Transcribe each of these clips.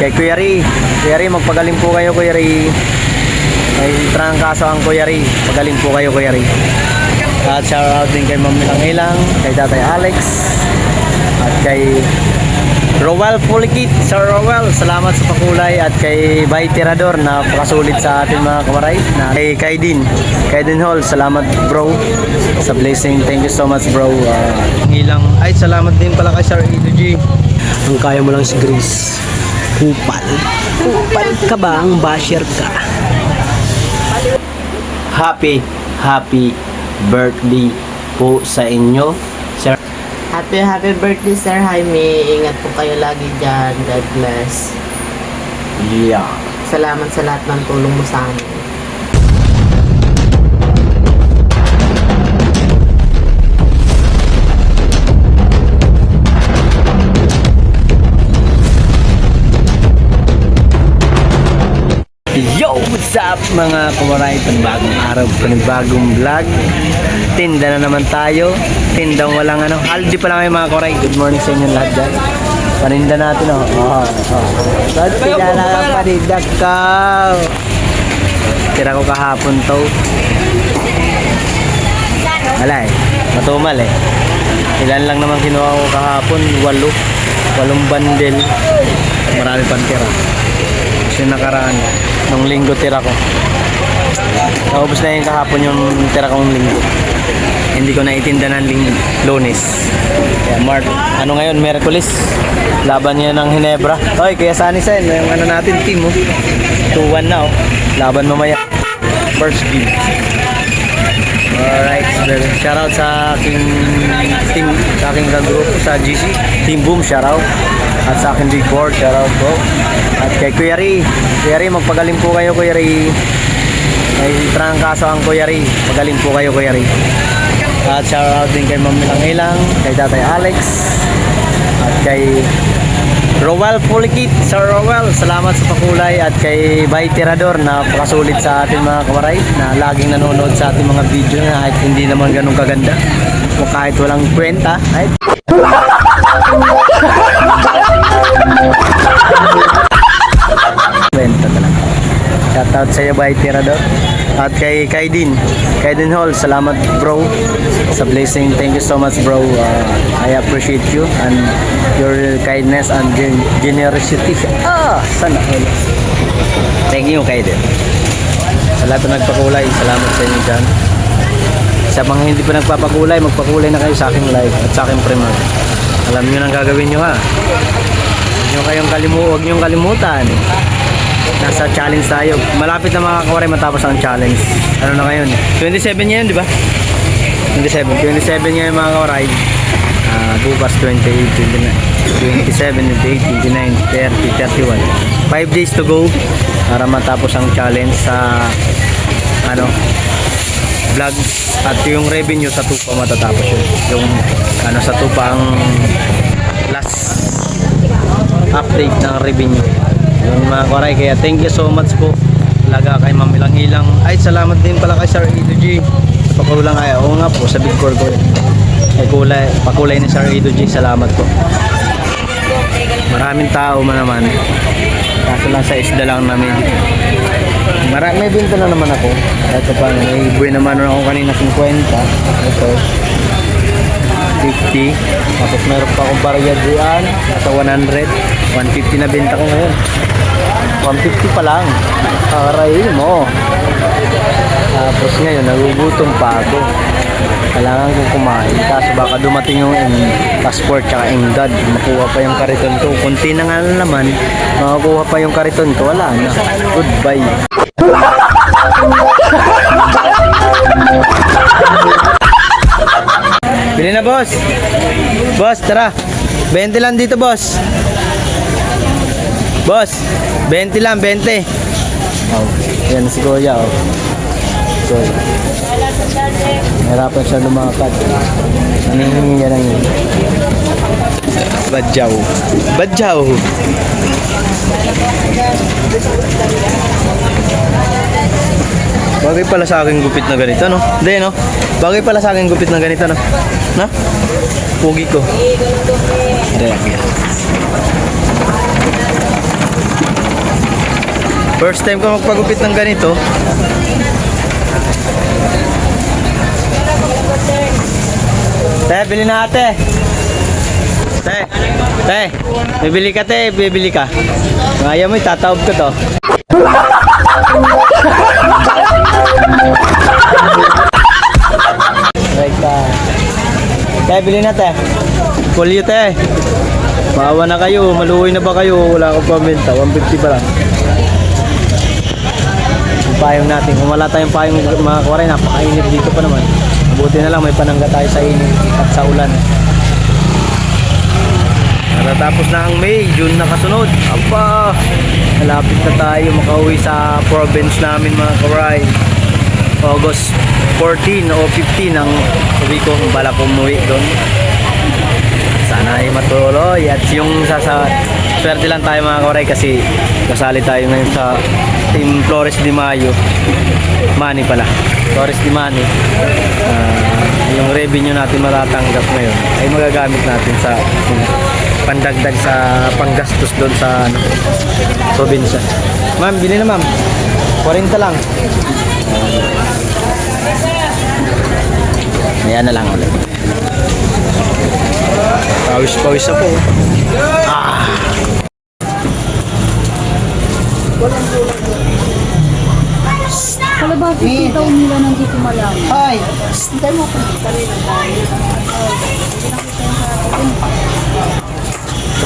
kay Kuya Ri. Kuya Ri, magpagaling po kayo Kuya Ri. May trangkaso ang Kuya Ri. Pagaling po kayo Kuya Ri. At shoutout din kay Ma'am Ilang, kay Tatay Alex, at kay Rowell Pulikit. Sir Rowell, salamat sa pakulay. At kay Bay Tirador na pakasulit sa ating mga kamaray. Na kay Kaidin Hall, salamat bro sa blessing. Thank you so much bro. Ilang ay salamat din pala kay Sir Ido G. Ang kaya mo lang si Grace. Kupal. Kupal ka ba? Ang basher ka. Happy birthday po sa inyo, Sir. Happy birthday, Sir Jaime. Ingat po kayo lagi dyan. God bless. Yeah. Salamat sa lahat ng tulong mo sa amin. Yo! What's up mga kumaray? Panibagong araw, panibagong vlog. Tinda na naman tayo. Tindang walang ano. Haldi pa lang kayo mga kumaray. Good morning sa inyo lahat dyan. Paninda natin oh. Ba't pinala ka paninda ka? Tira ko kahapon to. Wala matumal Ilan lang naman kinuha ko kahapon? 8 bandel. Marami pang tira. Kasi nakaraan nung linggo tira ko. Naubos na yung kahapon yung tira kong linggo. Hindi ko naitinda ng Lunes. Kaya ano ngayon? Miyerkules. Laban niya ng Hinebra. Oy, kaya Sunny Sen, yung ano natin team 2-1 na Laban mamaya. First game. Alright, shoutout sa aking team, sa aking kagrupo sa GC Team Boom, shoutout. At sa aking big board, shoutout po. At kay Kuya Ri, magpagaling po kayo Kuya Ri. May trangkaso ang Kuya Ri, pagaling po kayo Kuya Ri. At shoutout din kay Ma'am Ilang, kay Tatay Alex, at kay Rowell Pulikit. Sir Rowell, salamat sa pakulay. At kay Bay Tirador na pakasulit sa ating mga kamaray na laging nanonood sa ating mga video na kahit hindi naman ganun kaganda o kahit walang kwenta. Kwenta talaga. Shoutout sa iyo Bay Tirador. At kay Kaidin Hall, salamat bro sa blessing. Thank you so much bro. I appreciate you and your kindness and generosity. Sana all. Thank you Kaidin. Sa lahat na nagpakulay, salamat sa inyo dyan. Sa mga hindi pa nagpapakulay, magpakulay na kayo sa aking live at sa aking premiere. Alam nyo nang gagawin nyo ha. Huwag nyo kalimutan. Nasa challenge tayo. Malapit na mga kawaray matapos ang challenge. Ano na ngayon? 27 ngayon, di ba? 27 ngayon mga kawaray. Bukas 28, 29, 27, 28, 29, 30, 31. 5 days to go para matapos ang challenge sa vlog. At yung revenue sa tupa matatapos yun. Yung sa tupa ang last update ng revenue. Yung mga koray, kaya thank you so much po talaga kay Ma'am Ilang. Ay salamat din pala kay Sir Ido G. Pakulang oo nga po sa big core ko pakulay ni Sir Ido G. Salamat po. Maraming tao naman, kaso lang sa isda lang namin. May binta na naman ako. Ito pa, may buhay naman ako kanina 50. Ito 50. Tapos meron pa akong barya diyan nasa 100. 150 na benta ko ngayon. 150 pa lang. Aray mo. Tapos ngayon nagugutom pa ako. Kailangan kong kumain. Kaso baka dumating yung passport tsaka Engad. Makuha pa yung kariton ko. Kunti na nga naman. Makakuha pa yung kariton ko. Wala na. Goodbye. Bili na boss. Boss tara. 20 lang dito boss. Boss 20 lang 20. Yan si Kuya So hirapan siya lumakad. Hinihingi niya lang yun. Badyaw. Bagay pala sa akin gupit na ganito, no? Hindi, no? Bagay pala sa akin gupit na ganito, no? Na? Pugi ko. Hindi, First time ko magpagupit ng ganito. Te, bili na ate. Te, bibili ka te, bibili ka. Ayaw mo, itataob ko to. Right ka. Te, bili na te. Kulyo te. Maawa na kayo, maluwi na ba kayo? Wala akong pamenta, 150 pa lang. Yung payong natin, kung wala tayong payong mga kawaray, napakainit dito pa naman. Buti na lang may panangga tayo sa init at sa ulan. Natatapos na ang May, June na kasunod. Aba, malapit na tayo makauwi sa province namin mga kawaray. August 14 o 15 ang sabi ko kung bala ko umuwi doon. Sana ay matuloy at yung swerte lang tayo mga kawaray kasi kasali tayo ngayon sa Team Flores de Mayo. Mani pala, Flores de Mani. Yung revenue natin matatanggap ngayon ay magagamit natin sa pandagdag sa panggastos doon sa probinsya. Ma'am, bili na ma'am. 40 lang. Ayan na lang ulit. Pawis-pawis ako. Kala ba 50 daw nila nandito malaman? Hoy! Hintay mo kung kanina tayo.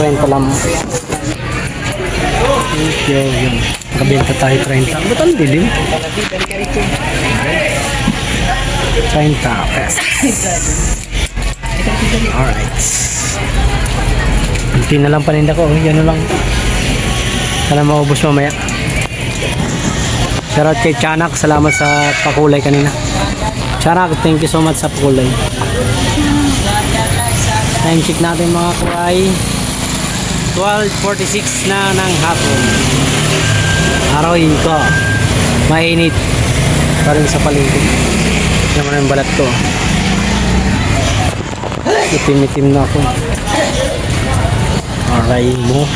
30 lang. Yun. Nakabenta tayo 30. Ba't ang dilim? 30 pesos. Alright. Hindi na lang paninda ko. Yan na lang. Sana maubos mamaya. Shoutout kay Chanak. Salamat sa pakulay kanina. Chanak, thank you so much sa pakulay. Time check natin mga kuray. 12:46 na ng hapon. Arawin ko. Mainit pa rin sa paligid. Naman ang balat ko. Itim-itim na ako. Aray mo.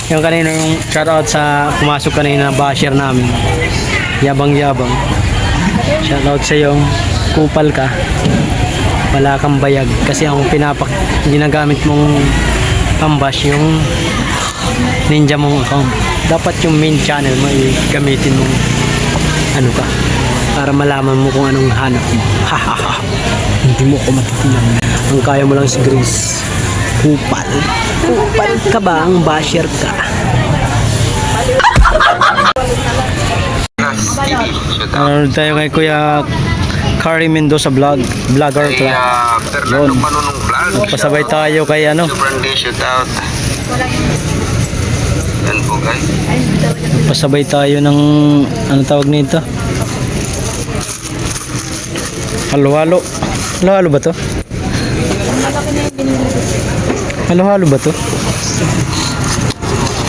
Yung kanina yung shoutout sa pumasok kanina basher namin. Yabang-yabang. Shoutout sa yung kupal ka. Wala kang bayag kasi ang ginagamit mong pambash yung ninja mong account. Dapat yung main channel mo gamitin mong ano ka para malaman mo kung anong hanap mo. Hahaha. Hindi mo ko matitinan. Ang kaya mo lang si Grace. Kupal. Kupal ka ba? Ang basher ka. Ano tayo kay Kuya Carrie Mendoza vlogger pala. Fernando Manunong Vlog. Pasabay tayo kay ano. Sobrang shout out. Yan po guys. Pasabay tayo ng ano tawag nito? Halo-halo. Halo-halo ba to? Halo-halo ba to?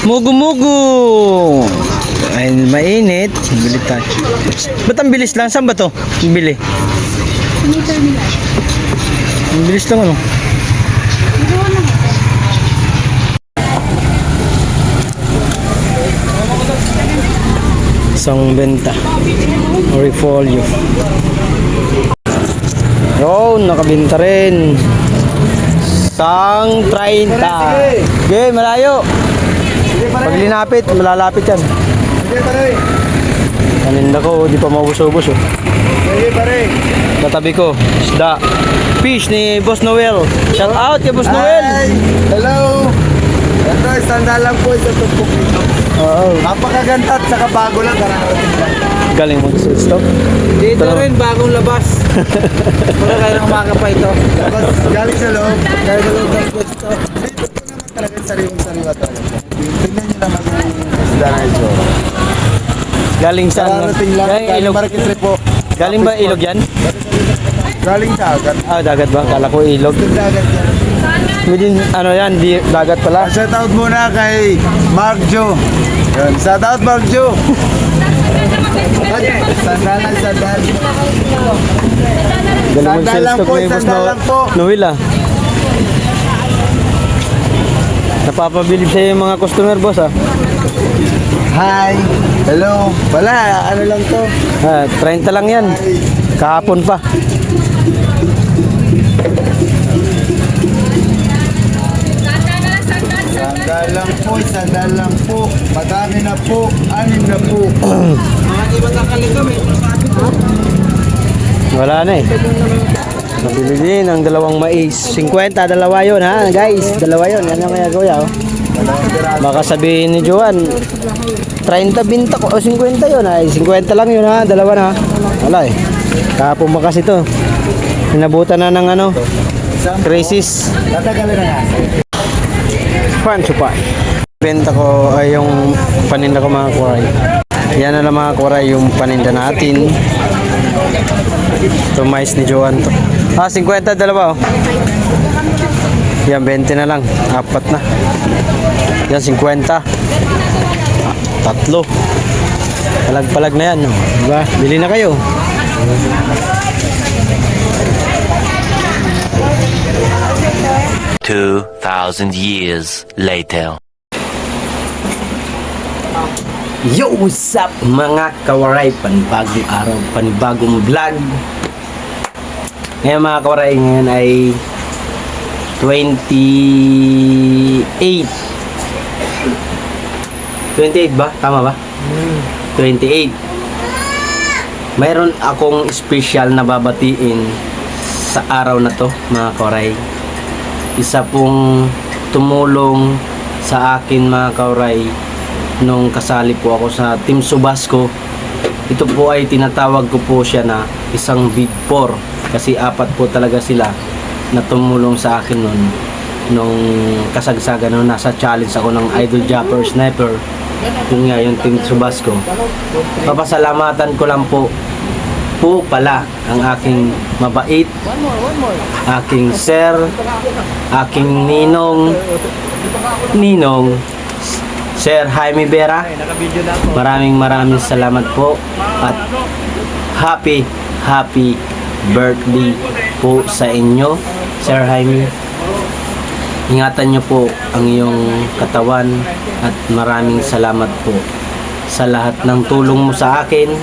Mugu-mugu! Ay, mainit. Bili tayo. Ba't ang bilis lang? Saan ba to? Bili. Ang bilis lang ano? Isang benta. Refolio. Yun, nakabinta rin. Isang 30. Okay, malayo. Pag linapit, malalapit yan. Kaninda ko, di pa maubos-ubos oh. Katabi ko, isda. Fish ni Boss Noel. Shout out kay Boss Noel. Hello! Ito, isang dalang po sa tumpok nito. Oo. Napakaganda at saka bago lang kararating lang. Galing mag-stop. Dito rin bagong labas. Wala kayo ng umaga pa ito. Tapos galing sa loob. Galing sa loob ng pwesto. Dito po naman talagang sariwang-sariwa talaga. Tingnan nyo naman yung isda na ito. Galing saan? Kararating lang. Galing Galing ilog. Marikit po. Galing ba ilog yan? Galing sa agat. Ah, dagat ba? Kala ko ilog. Gusto dagat yan. Within, ano yan, dagat pala. Shout out muna kay Mark Joe. Yun. Shout out Mark Joe. Sandalan, sandal. Galing Sandal mag-sales lang talk po, ni Boss sandal lang po. Noel ah. Napapabilib sa'yo yung mga customer boss ah. Hi. Hello. Wala, ano lang to. 30 lang yan. Kahapon pa. Sandal lang po, sandal lang po. Madami na po, 6 na po. Wala na eh. Nabili din ang dalawang mais. 50, dalawa yun ha guys. Dalawa yun. Yan ang kaya kuya. Oh. Baka sabihin ni Joan, 30 binta ko. O 50 yun. Ay, 50 lang yun ha. Dalawa na. Wala eh. Kahapon ba kasi to. Inabutan na ng ano. Crisis. Tatagalin na nga. Pan supa. Benta ko ay yung paninda ko mga kuray. Yan na lang mga kuray yung paninda natin. Ito mais ni Joan to. 50 dalawa oh. Yan 20 na lang. 4 na. Yan 50. Tatlo. Palag-palag na yan. Oh. Diba? Bili na kayo. $2,000 years later. Yo, what's up mga kawaray? Panibagong araw, panibagong vlog. Ngayon mga kawaray, ngayon ay 28 ba? Tama ba? 28. Mayroon akong special na babatiin sa araw na to mga kawaray. Isa pong tumulong sa akin mga kawaray nung kasali po ako sa Team Subasco. Ito po ay tinatawag ko po siya na isang Big 4 kasi 4 po talaga sila na tumulong sa akin nun nung kasagsagan nung nasa challenge ako ng Idol Japper Sniper. Yun nga yung Team Subasco. Papasalamatan ko lang po pala ang aking mabait, aking sir, aking ninong Sir Jaime Vera. Maraming salamat po at happy birthday po sa inyo, Sir Jaime. Ingatan niyo po ang iyong katawan at maraming salamat po sa lahat ng tulong mo sa akin.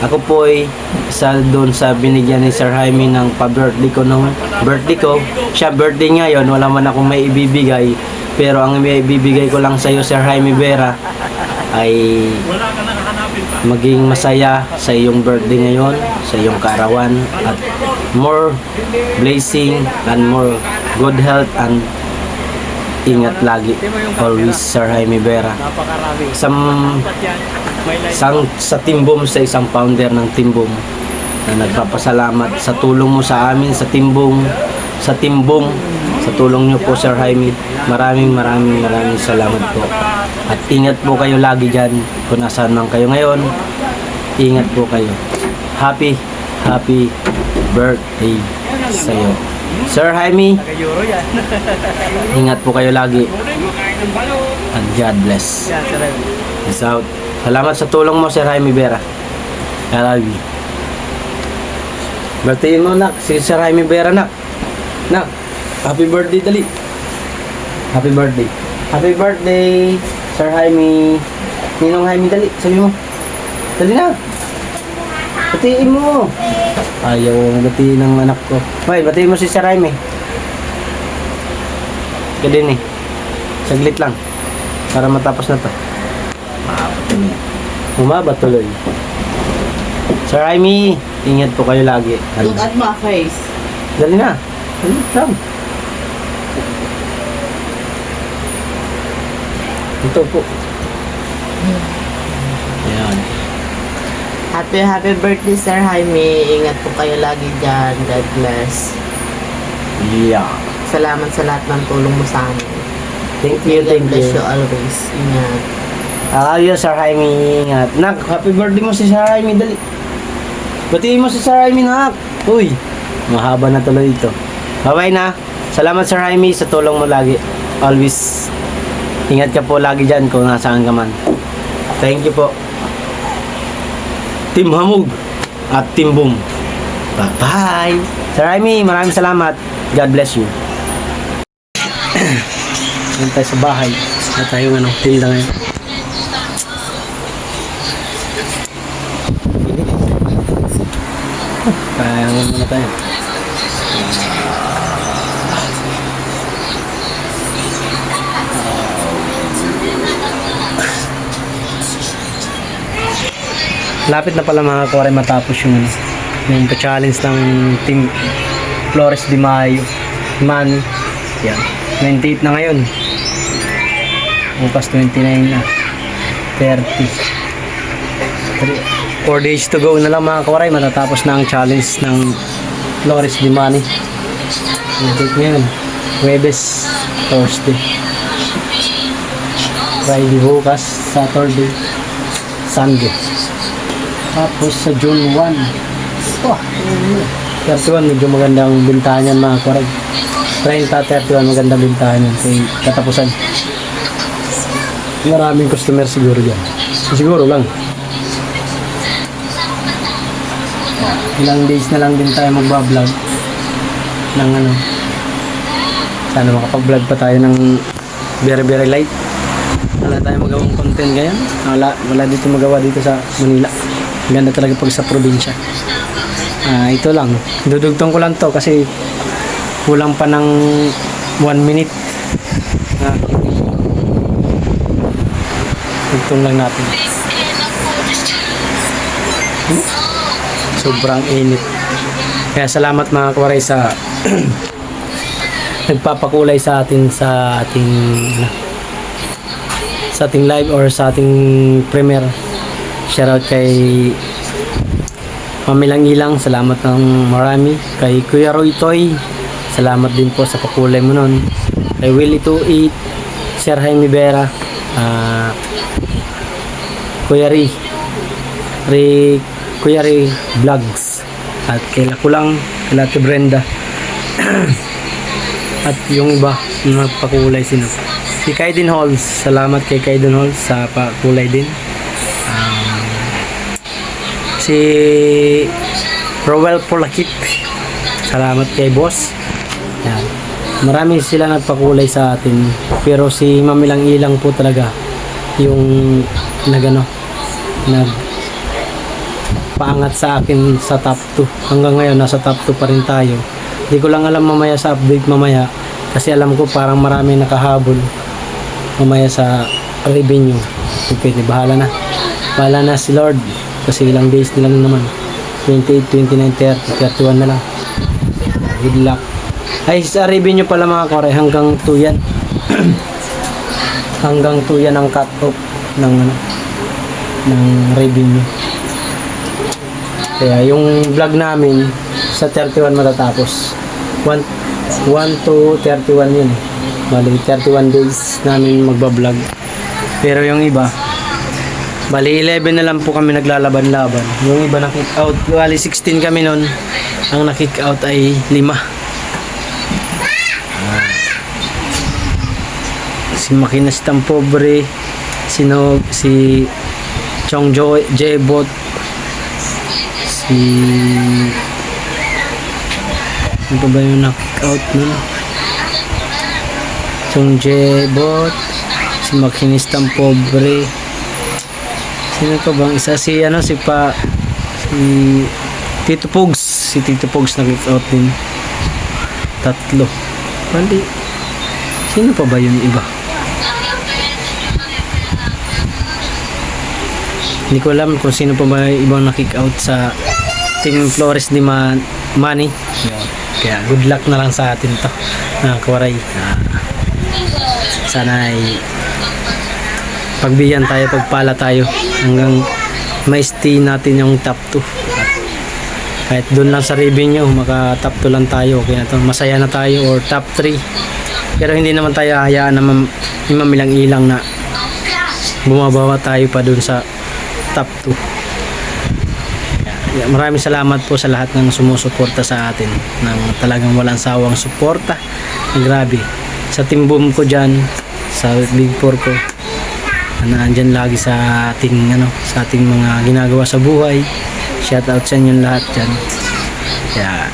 Ako po ay isa doon sa binigyan ni Sir Jaime ng pa-birthday ko nung birthday ko. Siya birthday ngayon, wala man akong may ibibigay. Pero ang may ibibigay ko lang sa iyo, Sir Jaime Vera, ay maging masaya sa iyong birthday ngayon, sa iyong kaarawan, at more blessing and more good health and ingat lagi. Always, Sir Jaime Vera. Sa Timbom, sa isang founder ng Timbom na nagpapasalamat sa tulong mo sa amin sa Timbom, sa tulong niyo po, Sir Jaime. Maraming salamat po. At ingat po kayo lagi dyan kung nasaan man kayo ngayon. Ingat po kayo. Happy birthday sa iyo, Sir Jaime. Ingat po kayo lagi. And God bless. Peace out. Salamat sa tulong mo, Sir Jaime Vera. I love you. Birthday mo, nak. Si Sir Jaime Vera, nak. Nak, happy birthday, dali. Happy birthday. Happy birthday, Sir Jaime. Ninong Jaime, dali. Sabi mo. Dali na. Batiin mo. Ayaw batiin ng anak ko. Hoy, batiin mo si Sir Jaime. Kadin eh. Saglit lang. Para matapos na to. Umaba tuloy. Sir Jaime, ingat po kayo lagi. Look at my face. Dali na. Come. Ito po. Ayan. Happy birthday, Sir Jaime. Ingat po kayo lagi dyan. God bless. Yeah. Salamat sa lahat ng tulong mo sa amin. Thank you, God thank bless you you. always. Ingat. Ayos, Sir Jaime. Ingat. Nak, happy birthday mo si Sir Jaime. Dali. Batiin mo si Sir Jaime, nak. Uy, mahaba na tuloy ito. Bye-bye na. Salamat, Sir Jaime, sa tulong mo lagi. Always. Ingat ka po lagi dyan kung nasaan ka man. Thank you po. Team Hamog at Team Boom. Bye-bye. Sir Jaime, maraming salamat. God bless you. Yan tayo sa bahay. Na tayong tinda ngayon. Pahangan muna tayo. Lapit na pala mga kore matapos yung pa-challenge ng Team Flores de Mayo. Mani. Yan. 98 na ngayon. Bukas 29 na. 30. 4 days to go na lang mga kawaray. Matatapos na ang challenge ng Flores de Mani. Date ngayon. Huwebes, Thursday. Friday bukas, Saturday, Sunday. Tapos sa June 1. Oh, 31 medyo magandang bintahan yan mga kawaray. 30, 31 magandang bintahan yan. Kaya katapusan. Maraming customer siguro dyan. Siguro lang. Ilang days na lang din tayo magbablog ng ano. Sana makapag-vlog pa tayo ng very light. Wala tayo magawang content ngayon. Wala dito magawa dito sa Manila. Ganda talaga pag sa probinsya. Ito lang. Dudugtong ko lang to kasi kulang pa ng 1 minute. Dugtong lang natin. Sobrang init. Kaya salamat mga kawaray sa nagpapakulay sa atin sa ating live or sa ating premiere. Shoutout kay Mamilang Ilang, salamat ng marami. Kay Kuya Roy Toy, salamat din po sa pakulay mo nun. Kay Willie 28, Sir Jaime Vera, Kuya Ri Vlogs, at kay Lakulang, kay Ate Brenda. At yung iba na pakulay sino. Si Kaiden Halls, salamat kay Kaiden Halls sa pakulay din. Si Rowell Polakit, salamat kay boss. Yan. Marami sila nagpakulay sa atin, pero si Mamilang Ilang po talaga yung paangat sa akin sa top 2. Hanggang ngayon nasa top 2 pa rin tayo. Hindi ko lang alam mamaya sa update mamaya, kasi alam ko parang marami nakahabol mamaya sa revenue. Pwede, bahala na si Lord, kasi ilang days nila naman. 28, 29, 30, 31 na lang. Good luck. Ay, sa revenue pala mga kore, hanggang 2 yan. Hanggang 2 yan ang cut off ng revenue. Kaya yung vlog namin sa 31 matatapos. 1 to 31 yun. Bali 31 days namin magbablog. Pero yung iba, bali 11 na lang po kami naglalaban-laban. Yung iba na-kick out. Bali 16 kami nun. Ang na-kick out ay 5. Si Makinastang Pobre, si Chong Jebot, ano ba yung knock-out nun? Chong Jebot, si Makinistang Pobre, sino pa bang isa? Si Tito Pogs. Si Tito Pogs nag-out din. 3. Bali, sino pa ba yung iba? Hindi ko alam kung sino pa ba ibang na-kick out sa Team Flores de Mani. Kaya good luck na lang sa atin to, kawaray. Sana ay pagbigyan tayo, pagpala tayo hanggang ma-stay natin yung top 2. Kahit doon lang sa revenue, maka top 2 lang tayo, okay na to, masaya na tayo, or top 3. Pero hindi naman tayo hayaan na Mamilang Ilang na bumabawa tayo pa doon sa top 2. Maraming salamat po sa lahat ng sumusuporta sa atin, ng talagang walang sawang suporta. Grabe. Sa Team Boom ko dyan, sa Big 4 ko, naandyan lagi sa ating mga ginagawa sa buhay. Shout out sa inyo lahat dyan. Kaya,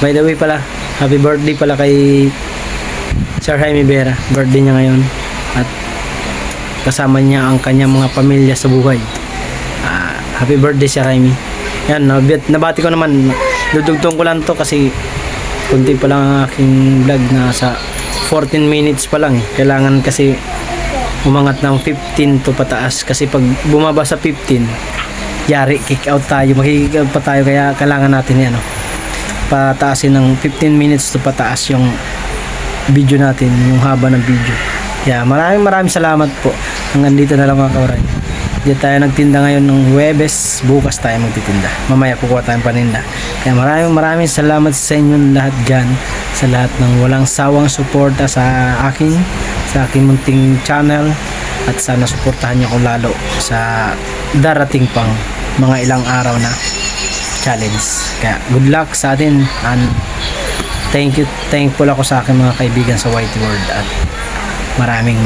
by the way pala, happy birthday pala kay Sir Jaime Vera. Birthday niya ngayon, at kasama niya ang kanyang mga pamilya sa buhay. Happy birthday Sir Jaime. Yan, nabati ko naman. Dudugtong ko lang to kasi kunti pa lang ang aking vlog na sa 14 minutes pa lang. Kailangan kasi umangat ng 15 to pataas kasi pag bumaba sa 15 yari kick out tayo, mag-kick out pa tayo, kaya kailangan natin yan pataasin ng 15 minutes to pataas yung video natin, yung haba ng video. Kaya maraming salamat po. Hanggang dito na lang mga kauray. Diyan tayo nagtinda ngayon ng Huwebes, bukas tayo magtitinda, mamaya kukuha tayong paninda. Kaya maraming salamat sa inyong lahat dyan, sa lahat ng walang sawang suporta sa aking munting channel, at sana suportahan niyo ko lalo sa darating pang mga ilang araw na challenge. Kaya good luck sa atin, and thankful ako sa aking mga kaibigan sa White World, at maraming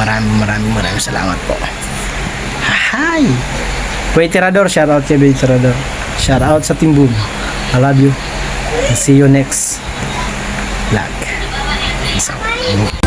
salamat po. Hi! Waiterador, shout out kay Waiterador. Shout out sa Team Boom. I love you. And see you next vlog. Peace out.